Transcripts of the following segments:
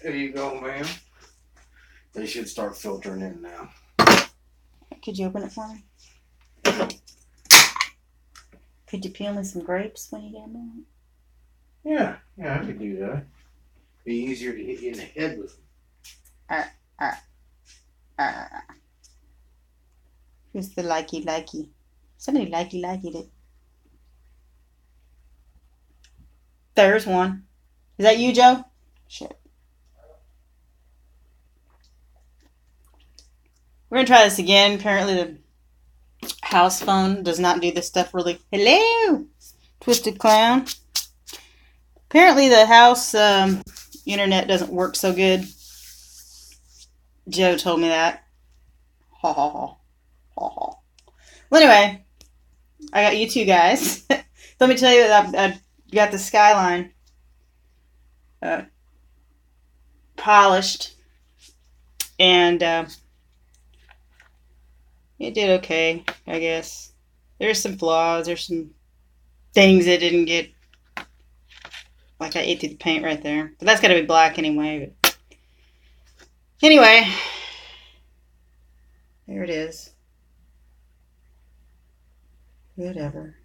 There you go, ma'am. They should start filtering in now. Could you open it for me? Could you peel me some grapes when you get them out? Yeah, I could do that. Be easier to hit you in the head with them. Who's the likey? Somebody likey it. There's one. Is that you, Joe? Shit. We're going to try this again. Apparently the house phone does not do this stuff really. Hello, Twisted Clown. Apparently the house internet doesn't work so good. Joe told me that. Ha ha ha. Ha ha. Well, anyway, I got you two guys. Let me tell you that I got the skyline polished, and it did okay, I guess. There's some flaws. There's some things that didn't get, like I ate through the paint right there. But that's got to be black anyway. But anyway, there it is. Whatever.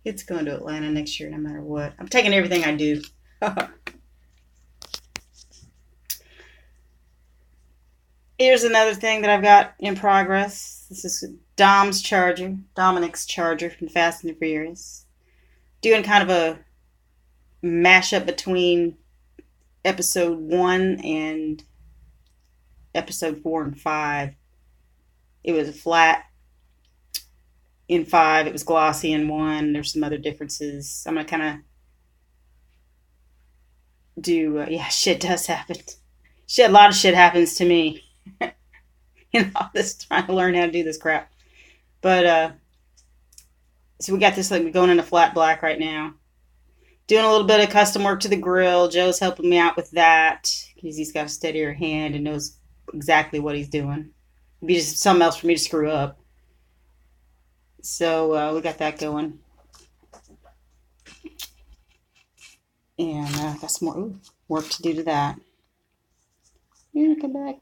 It's going to Atlanta next year no matter what. I'm taking everything I do. Here's another thing that I've got in progress. This is Dominic's charger from Fast and the Furious. Doing kind of a mashup between episode 1 and episode 4 and 5. It was flat in 5. It was glossy in 1. There's some other differences. I'm going to kind of do... shit does happen. A lot of shit happens to me. This trying to learn how to do this crap. But, so we got this like going into flat black right now. Doing a little bit of custom work to the grill. Joe's helping me out with that because he's got a steadier hand and knows exactly what he's doing. It'd be just something else for me to screw up. So we got that going. And got some more work to do to that. Yeah, come back.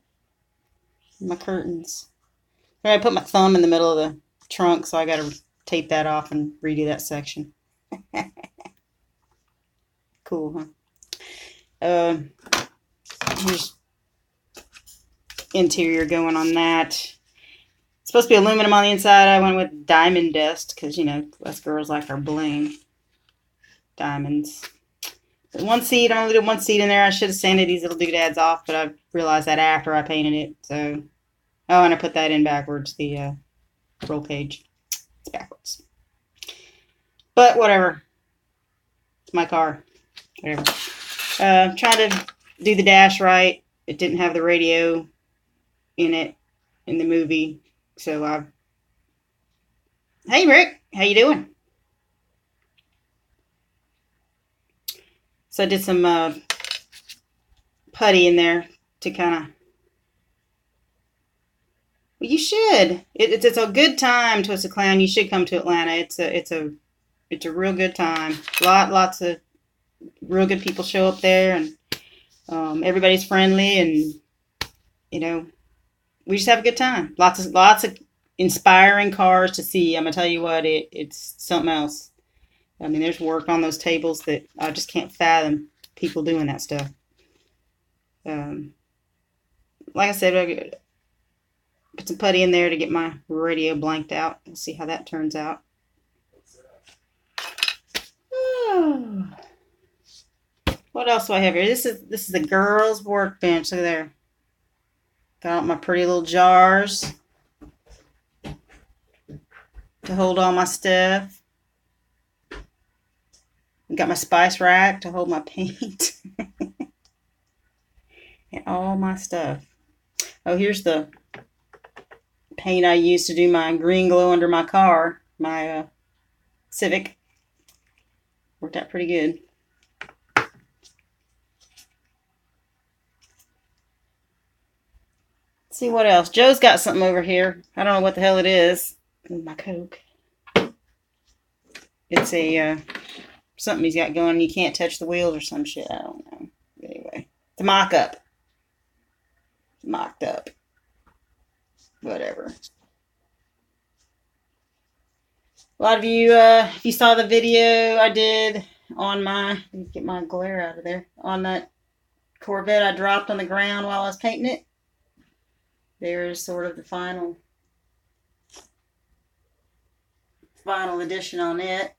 My curtains. I put my thumb in the middle of the trunk, so I got to tape that off and redo that section. Cool, huh? Here's interior going on that. It's supposed to be aluminum on the inside. I went with diamond dust because, us girls like our bling. Diamonds. But one seat, I'm going to do one seat in there. I should have sanded these little doodads off, but I realized that after I painted it. So, and I put that in backwards, the roll cage. It's backwards. But whatever. It's my car. Whatever. Trying to do the dash right. It didn't have the radio in it in the movie. So, hey Rick, how you doing? So I did some putty in there to kind of... Well, you should. It's a good time, Twisted Clown. You should come to Atlanta. It's a real good time. Lots of real good people show up there, and everybody's friendly, and we just have a good time. Lots of inspiring cars to see. I'm gonna tell you what, it's something else. I mean, there's work on those tables that I just can't fathom people doing that stuff. Like I said, I put some putty in there to get my radio blanked out. We'll see how that turns out. What else do I have here? This is the girls' workbench. Look there. Got out my pretty little jars to hold all my stuff. Got my spice rack to hold my paint. And all my stuff. Oh, here's the paint I used to do my green glow under my car. My Civic. Worked out pretty good. Let's see what else. Joe's got something over here. I don't know what the hell it is. My Coke. It's a... something he's got going. You can't touch the wheels or some shit. I don't know. Anyway, it's a mock-up. mocked up. Whatever. A lot of you, if you saw the video I did on my, let me get my glare out of there, on that Corvette I dropped on the ground while I was painting it. There's sort of the final edition on it.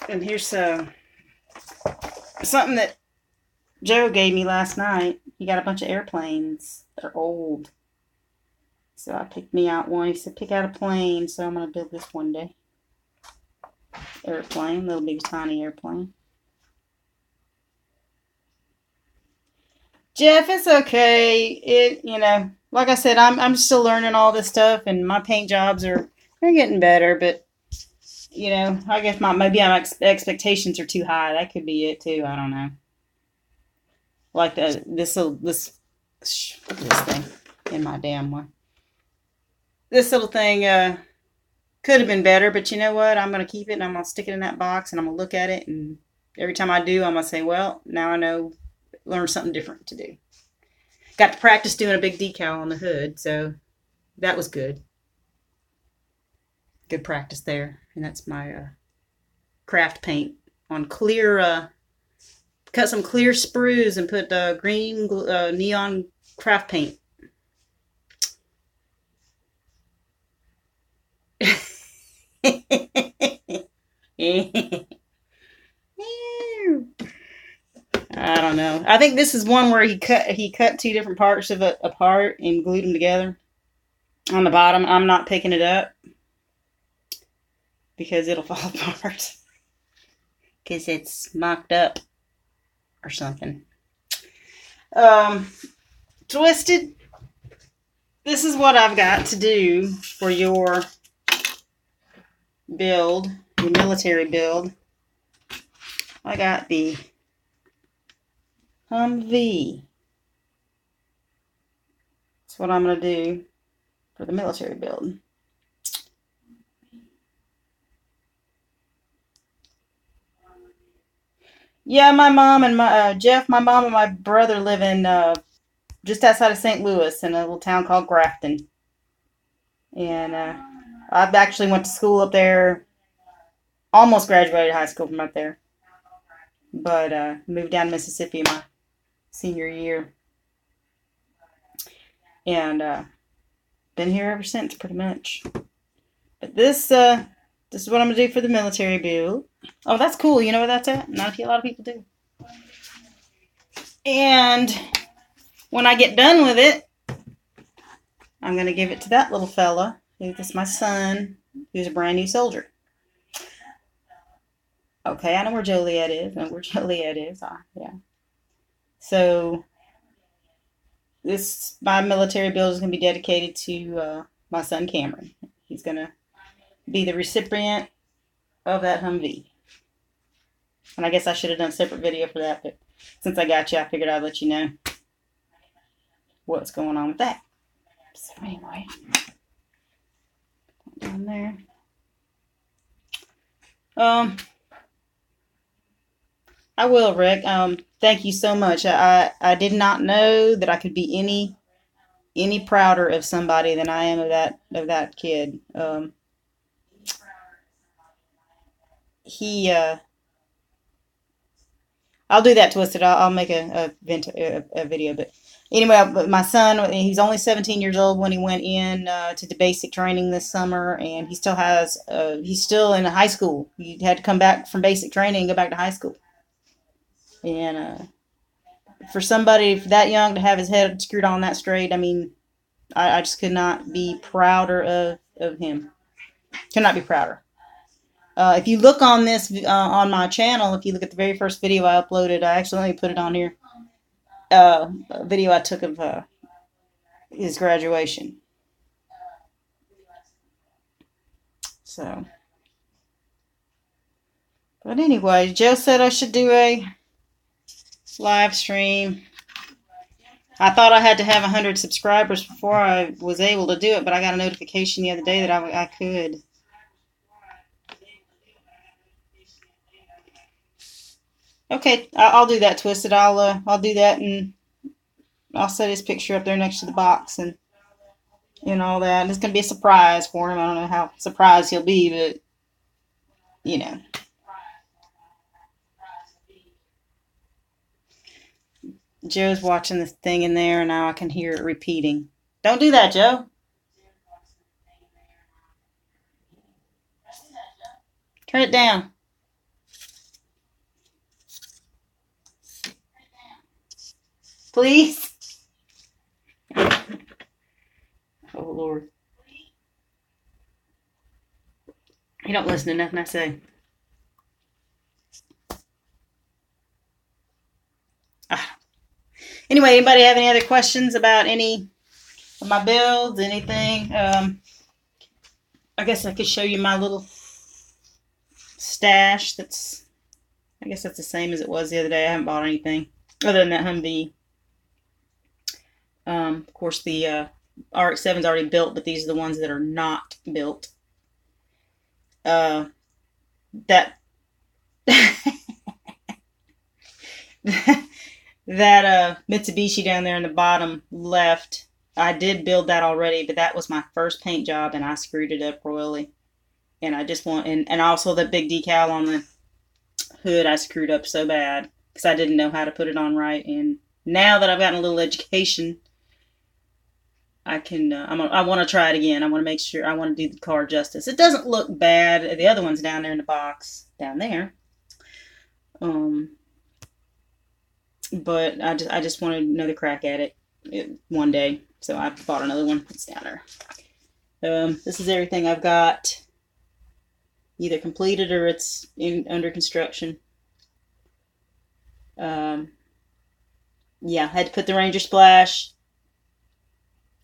And here's something that Joe gave me last night. He got a bunch of airplanes. They're old. So I picked me out one. He said, pick out a plane. So I'm going to build this one day. Airplane. Little big tiny airplane. Jeff, it's okay. Like I said, I'm still learning all this stuff, and my paint jobs they're getting better, but I guess maybe my expectations are too high. That could be it too. I don't know. Like this thing in my damn one. This little thing could have been better, but you know what? I'm gonna keep it and I'm gonna stick it in that box and I'm gonna look at it, and every time I do, I'm gonna say, well, now I know, learn something different to do. Got to practice doing a big decal on the hood, so that was good. Good practice there. And that's my craft paint on clear, cut some clear sprues and put green neon craft paint. I don't know. I think this is one where he cut two different parts of it apart and glued them together. On the bottom, I'm not picking it up because it'll fall apart because it's mocked up or something. Twisted, this is what I've got to do for your build, your military build. I got the Humvee. That's what I'm going to do for the military build. Yeah, my mom and my mom and my brother live in just outside of St. Louis in a little town called Grafton. And I've actually went to school up there, almost graduated high school from up there. But moved down to Mississippi my senior year. And been here ever since, pretty much. But this is what I'm going to do for the military build. Oh, that's cool. You know where that's at? Not a lot of people do. And when I get done with it, I'm going to give it to that little fella. This is my son, who's a brand new soldier. Okay, I know where Joliet is. Yeah. So, my military build is going to be dedicated to my son Cameron. He's going to be the recipient of that Humvee. And I guess I should have done a separate video for that, but since I got you, I figured I'd let you know what's going on with that. So anyway, down there. I will, Rick. Thank you so much. I did not know that I could be any prouder of somebody than I am of that kid. I'll do that, Twisted. I'll make a video. But anyway, my son, he's only 17 years old when he went in to the basic training this summer, and he still has, he's still in high school. He had to come back from basic training and go back to high school. And for somebody that young to have his head screwed on that straight, I mean, I just could not be prouder of him. Could not be prouder. If you look on this on my channel, if you look at the very first video I uploaded, I accidentally put it on here. A video I took of his graduation. So, but anyway, Joe said I should do a live stream. I thought I had to have 100 subscribers before I was able to do it, but I got a notification the other day that I could. Okay, I'll do that, Twisted. I'll do that, and I'll set his picture up there next to the box and all that. And it's gonna be a surprise for him. I don't know how surprised he'll be, but you know, Joe's watching this thing in there, and now I can hear it repeating. Don't do that, Joe. Turn it down, please. Oh Lord, he don't listen to nothing I say. Ah. Anyway, anybody have any other questions about any of my builds? Anything? I guess I could show you my little stash. I guess that's the same as it was the other day. I haven't bought anything other than that Humvee. Of course, the RX-7 is already built, but these are the ones that are not built. That that Mitsubishi down there in the bottom left, I did build that already, but that was my first paint job, and I screwed it up royally. And I just want, and also the big decal on the hood, I screwed up so bad because I didn't know how to put it on right. And now that I've gotten a little education, I can. I want to try it again. I want to make sure. I want to do the car justice. It doesn't look bad. The other one's down there in the box down there. But I just wanted another crack at it one day, so I bought another one. It's down there. This is everything I've got, either completed or it's under construction. Yeah, I had to put the Ranger Splash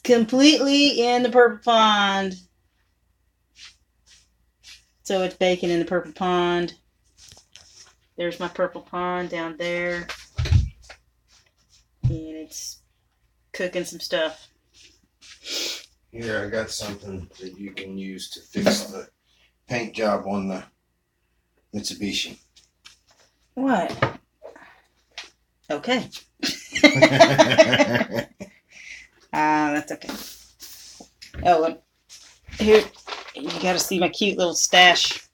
completely in the purple pond. So it's baking in the purple pond. There's my purple pond down there. And it's cooking some stuff. Here, I got something that you can use to fix the paint job on the Mitsubishi. What? Okay. That's okay. Oh, here, you gotta see my cute little stash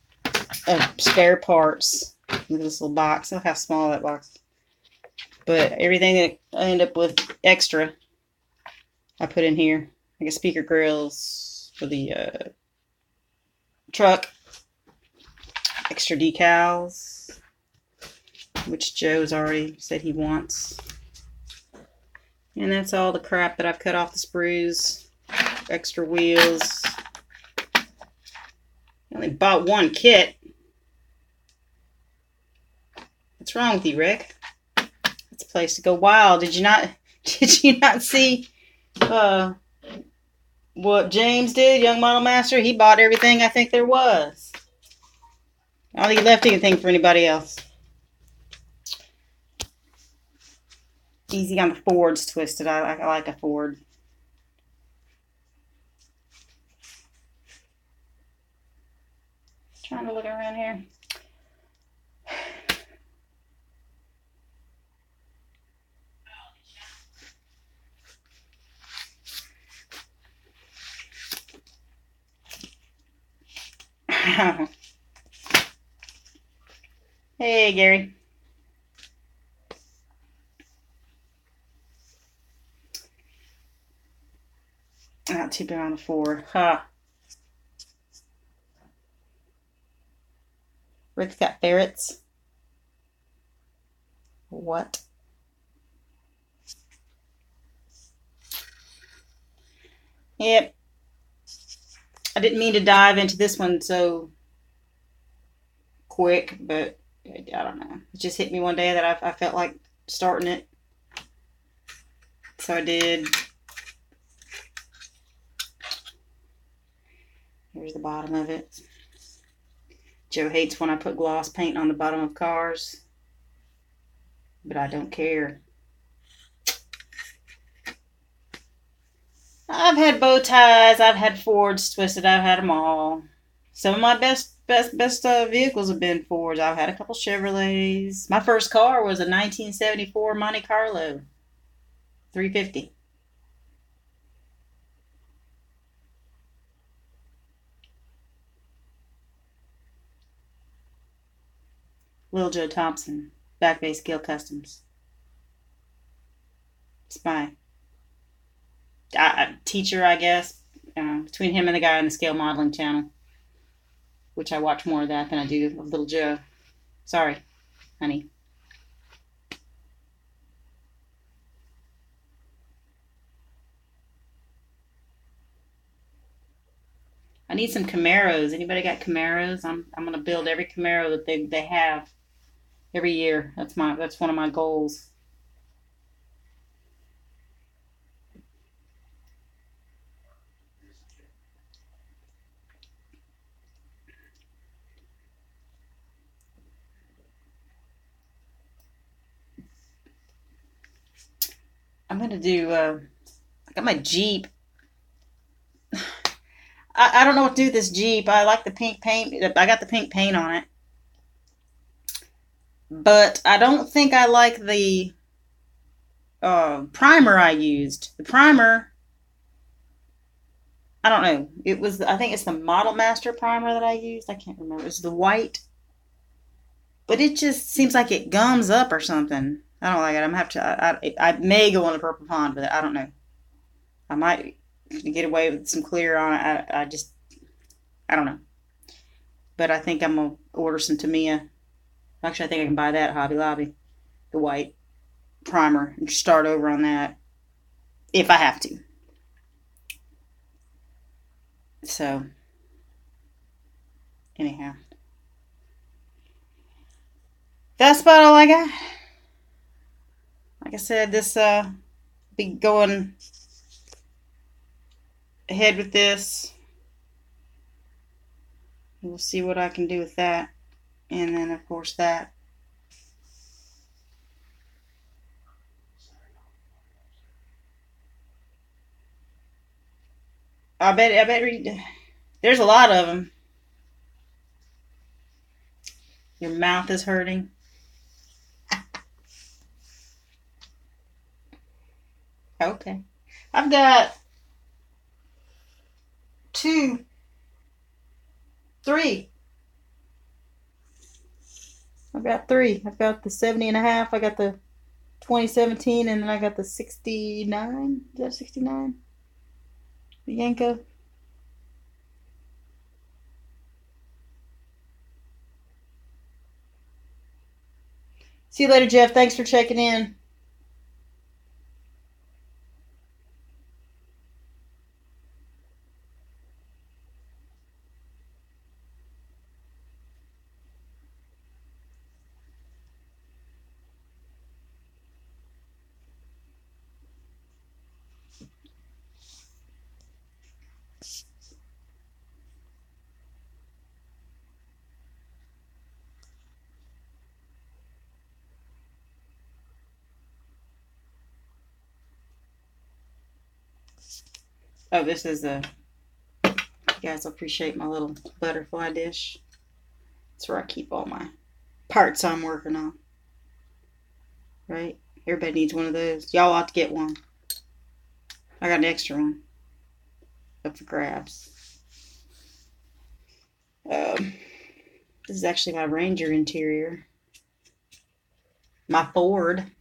of spare parts. Look at this little box. Look how small that box is. But everything that I end up with extra, I put in here. Like a speaker grills for the truck. Extra decals, which Joe's already said he wants. And that's all the crap that I've cut off the sprues. Extra wheels. I only bought one kit. What's wrong with you, Rick? It's a place to go wild. Did you not see what James did, Young Model Master? He bought everything I think there was. I don't think he left anything for anybody else. Easy on the Fords, Twisted. I like a Ford. Trying to look around here. Hey, Gary. Not too bad on the Ford. Huh. Rick's got ferrets. What? Yep. I didn't mean to dive into this one so quick, but I don't know. It just hit me one day that I felt like starting it. So I did. Here's the bottom of it. Joe hates when I put gloss paint on the bottom of cars, but I don't care. I've had bow ties, I've had Fords, Twisted, I've had them all. Some of my best best vehicles have been Fords. I've had a couple Chevrolets. My first car was a 1974 Monte Carlo 350. Lil Joe Thompson, Back Bay Scale Customs. It's my teacher, I guess, between him and the guy on the scale modeling channel, which I watch more of that than I do of Little Joe. Sorry, honey. I need some Camaros. Anybody got Camaros? I'm gonna build every Camaro that they have every year. That's one of my goals. I'm gonna do. I got my Jeep. I don't know what to do with this Jeep. I like the pink paint. I got the pink paint on it, but I don't think I like the primer I used. The primer, I don't know. It was, I think it's the Model Master primer that I used. I can't remember. It's the white, but it just seems like it gums up or something. I don't like it. I'm gonna have to. I may go on the purple pond with it. I don't know. I might get away with some clear on it. I don't know. But I think I'm gonna order some Tamiya. Actually, I think I can buy that at Hobby Lobby, the white primer, and start over on that if I have to. So, anyhow, that's about all I got. Like I said, this be going ahead with this. We'll see what I can do with that, and then of course that. I bet there's a lot of them. Your mouth is hurting. Okay. I've got 2, 3. I've got 3. I've got the 70.5. I got the 2017, and then I got the 69. Is that 69? The Yanko. See you later, Jeff. Thanks for checking in. Oh, this is you guys appreciate my little butterfly dish. That's where I keep all my parts I'm working on. Right? Everybody needs one of those. Y'all ought to get one. I got an extra one up for grabs. This is actually my Ranger interior. My Ford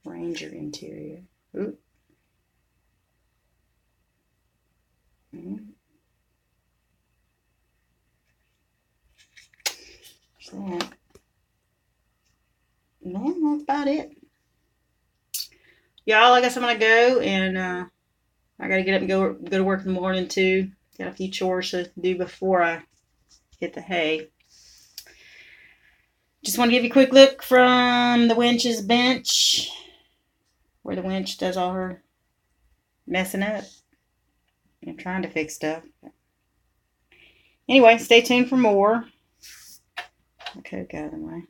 Ranger interior. Ooh. That. Man, that's about it. Y'all, I guess I'm gonna go, and I gotta get up and go to work in the morning too. Got a few chores to do before I hit the hay. Just want to give you a quick look from the winch's bench, where the winch does all her messing up and trying to fix stuff. Anyway, stay tuned for more. Okay, got the way.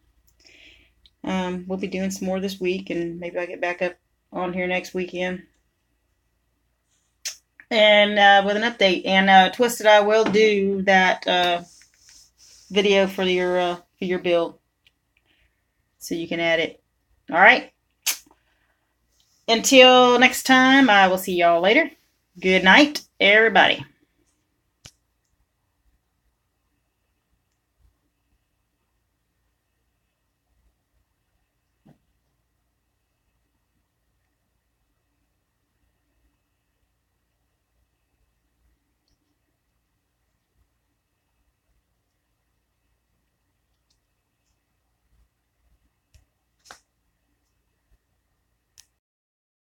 We'll be doing some more this week, and maybe I'll get back up on here next weekend. and with an update. And Twisted, I will do that video for your build, so you can add it. All right. Until next time, I will see y'all later. Good night, everybody.